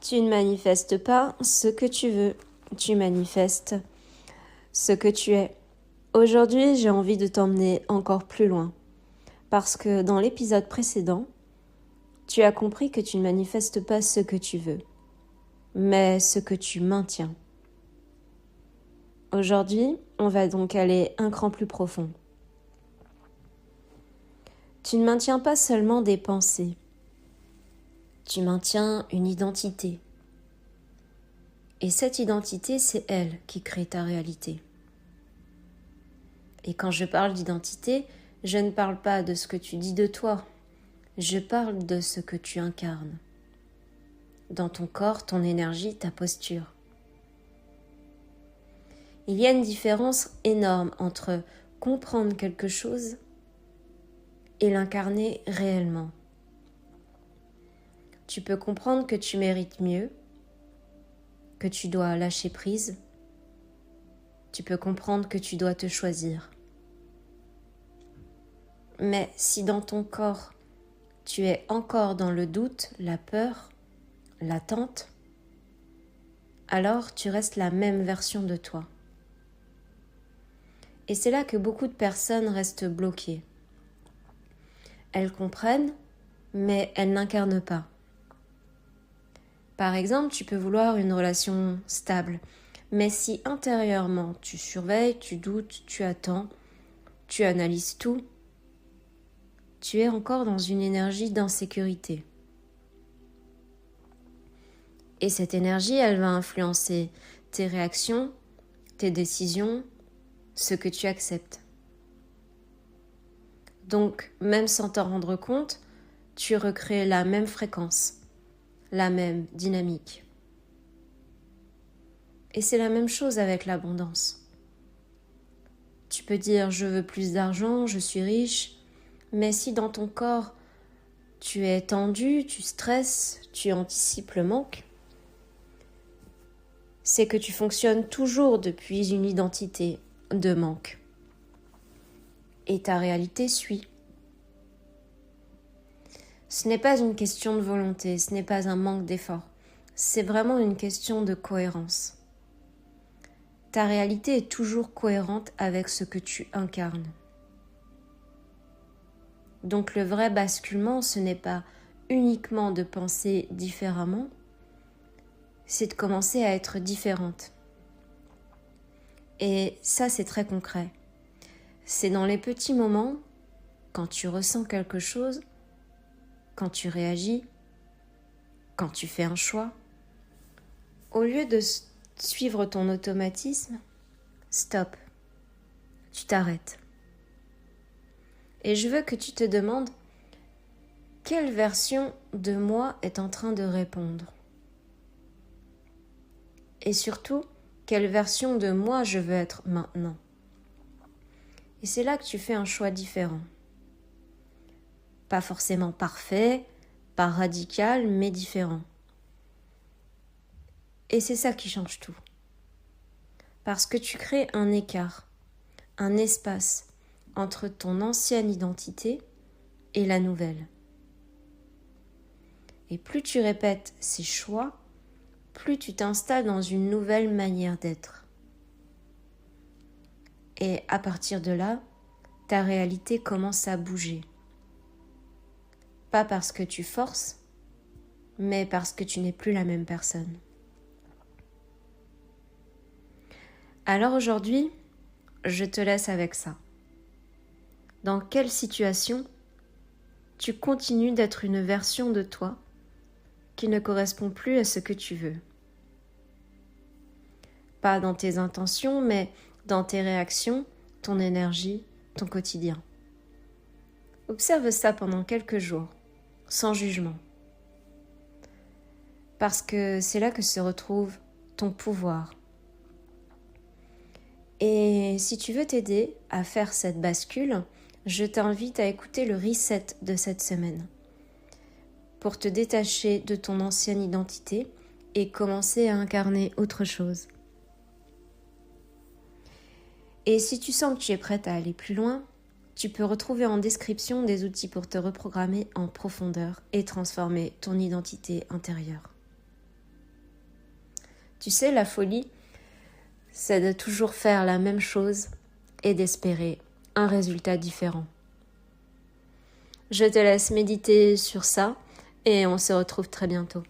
Tu ne manifestes pas ce que tu veux, tu manifestes ce que tu es. Aujourd'hui, j'ai envie de t'emmener encore plus loin, parce que dans l'épisode précédent, tu as compris que tu ne manifestes pas ce que tu veux, mais ce que tu maintiens. Aujourd'hui, on va donc aller un cran plus profond. Tu ne maintiens pas seulement des pensées, tu maintiens une identité. Et cette identité, c'est elle qui crée ta réalité. Et quand je parle d'identité, je ne parle pas de ce que tu dis de toi, je parle de ce que tu incarnes. Dans ton corps, ton énergie, ta posture. Il y a une différence énorme entre comprendre quelque chose et l'incarner réellement. Tu peux comprendre que tu mérites mieux, que tu dois lâcher prise. Tu peux comprendre que tu dois te choisir. Mais si dans ton corps, tu es encore dans le doute, la peur, l'attente, alors tu restes la même version de toi. Et c'est là que beaucoup de personnes restent bloquées. Elles comprennent, mais elles n'incarnent pas. Par exemple, tu peux vouloir une relation stable, mais si intérieurement tu surveilles, tu doutes, tu attends, tu analyses tout, tu es encore dans une énergie d'insécurité. Et cette énergie, elle va influencer tes réactions, tes décisions, ce que tu acceptes. Donc, même sans t'en rendre compte, tu recrées la même fréquence, la même dynamique. Et c'est la même chose avec l'abondance. Tu peux dire « je veux plus d'argent, je suis riche », mais si dans ton corps, tu es tendu, tu stresses, tu anticipes le manque, c'est que tu fonctionnes toujours depuis une identité de manque. Et ta réalité suit. Ce n'est pas une question de volonté, ce n'est pas un manque d'effort. C'est vraiment une question de cohérence. Ta réalité est toujours cohérente avec ce que tu incarnes. Donc le vrai basculement, ce n'est pas uniquement de penser différemment, c'est de commencer à être différente. Et ça, c'est très concret. C'est dans les petits moments, quand tu ressens quelque chose, quand tu réagis, quand tu fais un choix, au lieu de suivre ton automatisme, stop, tu t'arrêtes. Et je veux que tu te demandes quelle version de moi est en train de répondre. Et surtout, quelle version de moi je veux être maintenant. Et c'est là que tu fais un choix différent. Pas forcément parfait, pas radical, mais différent. Et c'est ça qui change tout. Parce que tu crées un écart, un espace entre ton ancienne identité et la nouvelle. Et plus tu répètes ces choix, plus tu t'installes dans une nouvelle manière d'être. Et à partir de là, ta réalité commence à bouger. Pas parce que tu forces, mais parce que tu n'es plus la même personne. Alors aujourd'hui, je te laisse avec ça. Dans quelle situation tu continues d'être une version de toi qui ne correspond plus à ce que tu veux? Pas dans tes intentions, mais dans tes réactions, ton énergie, ton quotidien. Observe ça pendant quelques jours, sans jugement. Parce que c'est là que se retrouve ton pouvoir. Et si tu veux t'aider à faire cette bascule, je t'invite à écouter le reset de cette semaine pour te détacher de ton ancienne identité et commencer à incarner autre chose. Et si tu sens que tu es prête à aller plus loin, tu peux retrouver en description des outils pour te reprogrammer en profondeur et transformer ton identité intérieure. Tu sais, la folie, c'est de toujours faire la même chose et d'espérer un résultat différent. Je te laisse méditer sur ça et on se retrouve très bientôt.